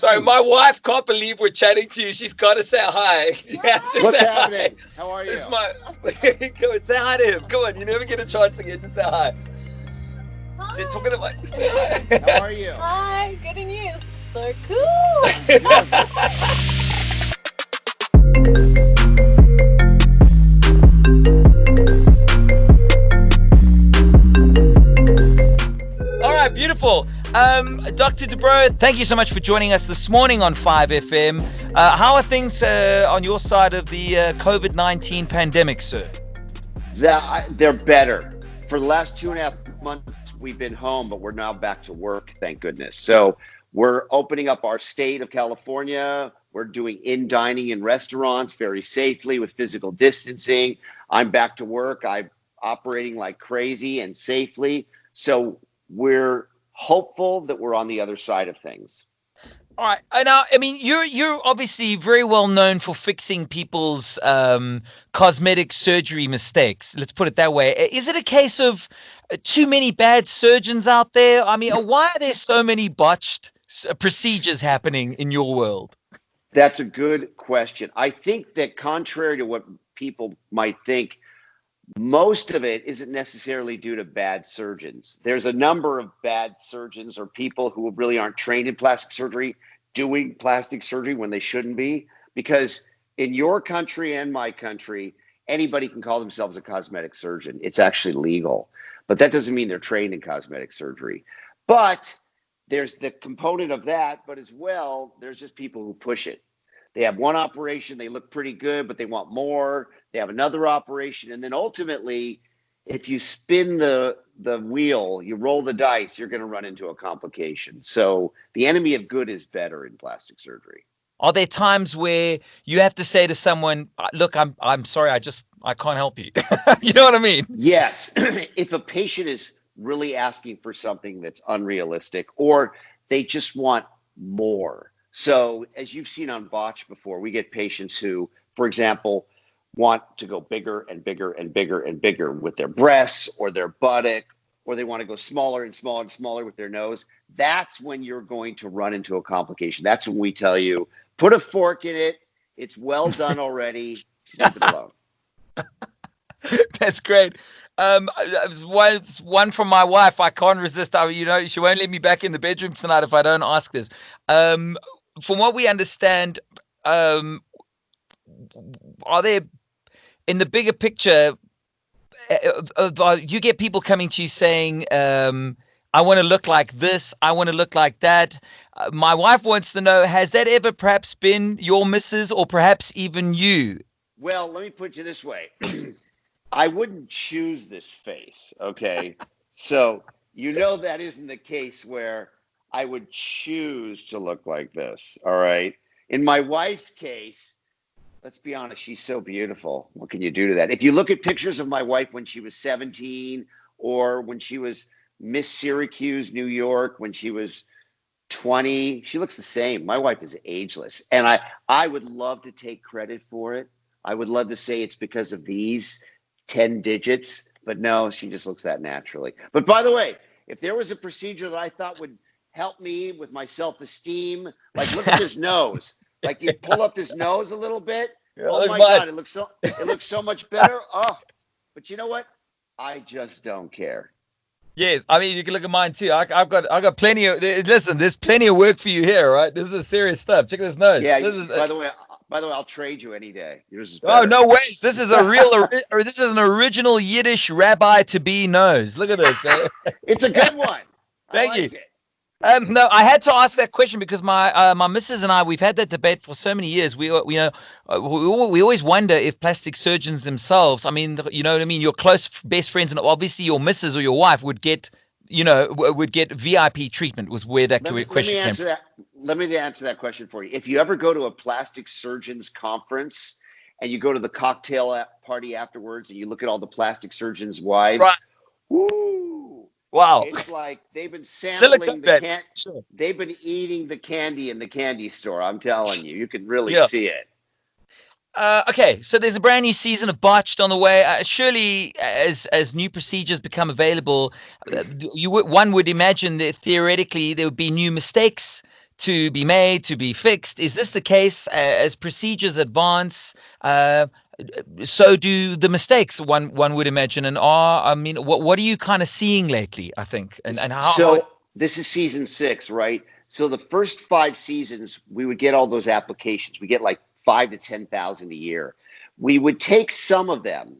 Sorry, my wife can't believe we're chatting to you. She's got to say hi. What's happening? How are you? This is my. Go and say hi to him. Come on, you never get a chance again to say hi. Hi. Talking about say hi. How are you? Hi, good and you. So cool. All right, beautiful. Dr. Dubrow, thank you so much for joining us this morning on 5FM. How are things on your side of the COVID-19 pandemic, sir? They're better. For the last 2.5 months, we've been home, but we're now back to work, thank goodness. So we're opening up our state of California. We're doing in-dining in restaurants very safely with physical distancing. I'm back to work. I'm operating like crazy and safely. So we're hopeful that we're on the other side of things. All right. Now, I mean, you're obviously very well known for fixing people's cosmetic surgery mistakes. Let's put it that way. Is it a case of too many bad surgeons out there? I mean, why are there so many botched procedures happening in your world? That's a good question. I think that contrary to what people might think, most of it isn't necessarily due to bad surgeons. There's a number of bad surgeons or people who really aren't trained in plastic surgery doing plastic surgery when they shouldn't be, because in your country and my country, anybody can call themselves a cosmetic surgeon. It's actually legal, but that doesn't mean they're trained in cosmetic surgery. But there's the component of that, but as well, there's just people who push it. They have one operation, they look pretty good, but they want more. They have another operation. And then ultimately, if you spin the wheel, you roll the dice, you're going to run into a complication. So the enemy of good is better in plastic surgery. Are there times where you have to say to someone, look, I'm sorry, I can't help you. You know what I mean? Yes. If a patient is really asking for something that's unrealistic, or they just want more. So as you've seen on Botched before, we get patients who, for example, want to go bigger and bigger and bigger and bigger with their breasts or their buttock, or they want to go smaller and smaller and smaller with their nose. That's when you're going to run into a complication. That's when we tell you, put a fork in it. It's well done already. Leave it alone. That's great. One from my wife. I can't resist. She won't let me back in the bedroom tonight if I don't ask this. From what we understand, are there, in the bigger picture, you get people coming to you saying, I want to look like this, I want to look like that. My wife wants to know, has that ever perhaps been your missus or perhaps even you? Well, let me put it this way. I wouldn't choose this face, okay? So that isn't the case where I would choose to look like this, all right? In my wife's case, let's be honest, she's so beautiful. What can you do to that? If you look at pictures of my wife when she was 17 or when she was Miss Syracuse, New York, when she was 20, she looks the same. My wife is ageless. And I would love to take credit for it. I would love to say it's because of these 10 digits, but no, she just looks that naturally. But by the way, if there was a procedure that I thought would help me with my self-esteem, like look at his nose. Like you pull up his nose a little bit. Oh my God, it looks so much better. Oh, but you know what? I just don't care. Yes, I mean you can look at mine too. I've got plenty of. Listen, there's plenty of work for you here, right? This is serious stuff. Check this nose. Yeah. By the way, I'll trade you any day. Yours is better. Oh no ways! This is this is an original Yiddish rabbi to be nose. Look at this. It's a good one. Thank you. No, I had to ask that question because my missus and I, we've had that debate for so many years. We always wonder if plastic surgeons themselves, I mean, you know what I mean? Your close best friends and obviously your missus or your wife would get VIP treatment was where that question came from. Let me answer that question for you. If you ever go to a plastic surgeons conference and you go to the cocktail party afterwards and you look at all the plastic surgeons' wives, right. Woo! Wow. It's like they've been sampling Sure. They've been eating the candy in the candy store. I'm telling you, you can really see it. Okay, so there's a brand new season of Botched on the way. Surely, as new procedures become available, one would imagine that theoretically there would be new mistakes to be made, to be fixed. Is this the case? As procedures advance, so do the mistakes, one would imagine. And what are you kind of seeing lately, I think? And how? So this is season 6, right? So the first 5 seasons, we would get all those applications. We get like 5 to 10,000 a year. We would take some of them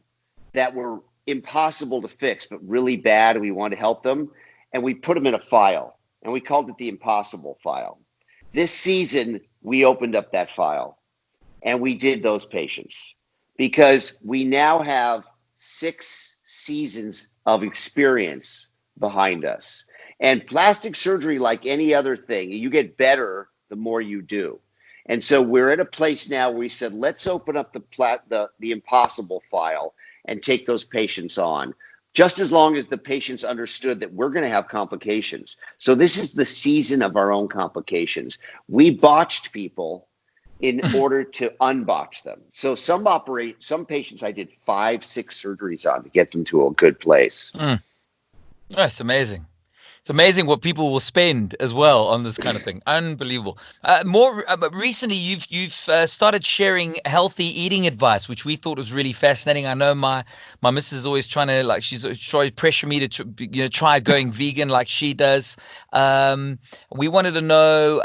that were impossible to fix, but really bad, and we wanted to help them, and we put them in a file, and we called it the impossible file. This season, we opened up that file, and we did those patients because we now have 6 seasons of experience behind us. And plastic surgery, like any other thing, you get better the more you do. And so we're at a place now where we said, let's open up the impossible file and take those patients on, just as long as the patients understood that we're going to have complications. So this is the season of our own complications. We botched people in order to unbotch them. So some patients I did 5, 6 surgeries on to get them to a good place. That's amazing. It's amazing what people will spend as well on this kind of thing. Unbelievable. More recently, you've started sharing healthy eating advice, which we thought was really fascinating. I know my missus is always trying to she's trying to pressure me to try going vegan like she does. We wanted to know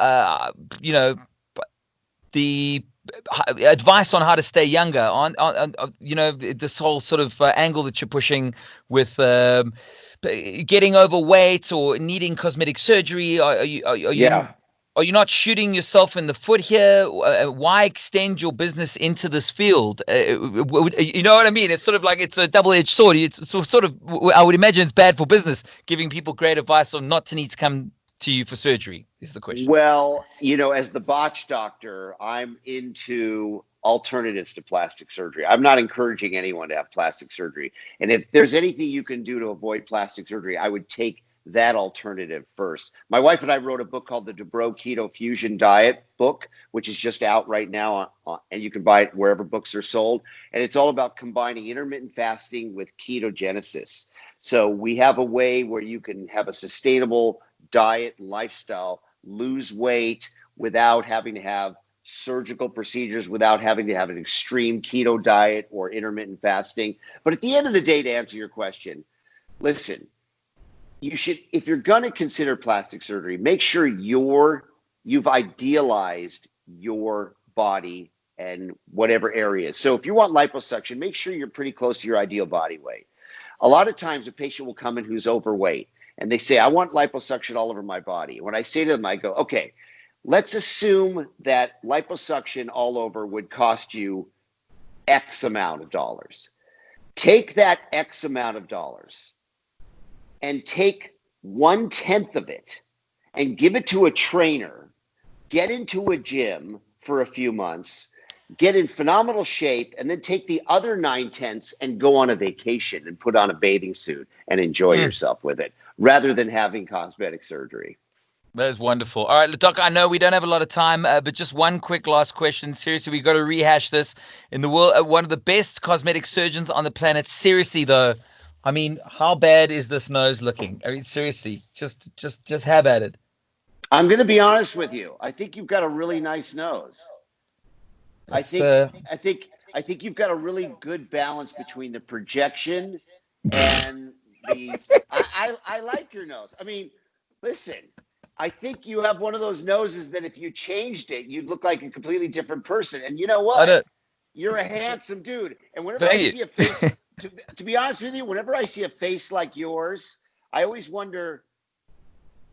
the advice on how to stay younger on this whole sort of angle that you're pushing with. Getting overweight or needing cosmetic surgery? Are you not shooting yourself in the foot here? Why extend your business into this field? You know what I mean? It's sort of like it's a double-edged sword. It's sort of, I would imagine it's bad for business, giving people great advice on not to need to come to you for surgery, is the question. Well, as the botched doctor, I'm into alternatives to plastic surgery. I'm not encouraging anyone to have plastic surgery. And if there's anything you can do to avoid plastic surgery, I would take that alternative first. My wife and I wrote a book called the Dubrow Keto Fusion Diet book, which is just out right now, and you can buy it wherever books are sold. And it's all about combining intermittent fasting with ketogenesis. So we have a way where you can have a sustainable diet and lifestyle, lose weight without having to have surgical procedures, without having to have an extreme keto diet or intermittent fasting. But at the end of the day, to answer your question, listen, you should, if you're going to consider plastic surgery, make sure you've idealized your body and whatever areas. So if you want liposuction, make sure you're pretty close to your ideal body weight. A lot of times a patient will come in who's overweight and they say, I want liposuction all over my body. When I say to them, I go, okay, let's assume that liposuction all over would cost you X amount of dollars. Take that X amount of dollars and take 1/10 of it and give it to a trainer, get into a gym for a few months, get in phenomenal shape, and then take the other 9/10 and go on a vacation and put on a bathing suit and enjoy yourself with it, rather than having cosmetic surgery. That is wonderful. All right, Doc, I know we don't have a lot of time, but just one quick last question. Seriously, we've got to rehash this. In the world, one of the best cosmetic surgeons on the planet. Seriously, though, I mean, how bad is this nose looking? I mean, seriously, just have at it. I'm going to be honest with you. I think you've got a really nice nose. I think you've got a really good balance between the projection and the. I like your nose. I mean, listen. I think you have one of those noses that if you changed it, you'd look like a completely different person. And you know what? You're a handsome dude. And whenever I see a face, to be honest with you, whenever I see a face like yours, I always wonder,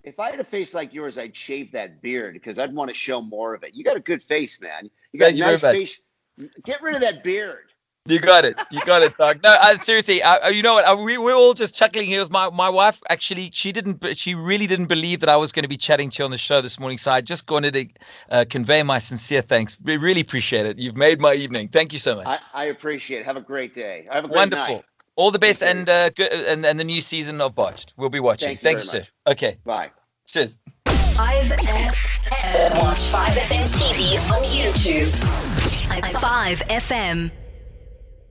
if I had a face like yours, I'd shave that beard because I'd want to show more of it. You got a good face, man. You got a nice face. Get rid of that beard. You got it, Doc. No, seriously. You know what? We're all just chuckling here. My wife actually, she really didn't believe that I was going to be chatting to you on the show this morning. So I just wanted to convey my sincere thanks. We really appreciate it. You've made my evening. Thank you so much. I appreciate it. Have a great day. Have a great Wonderful. Night. All the best, and good, and the new season of Botched. We'll be watching. Thank you, sir. Okay. Bye. Cheers. 5FM. Watch 5FM TV on YouTube. 5FM.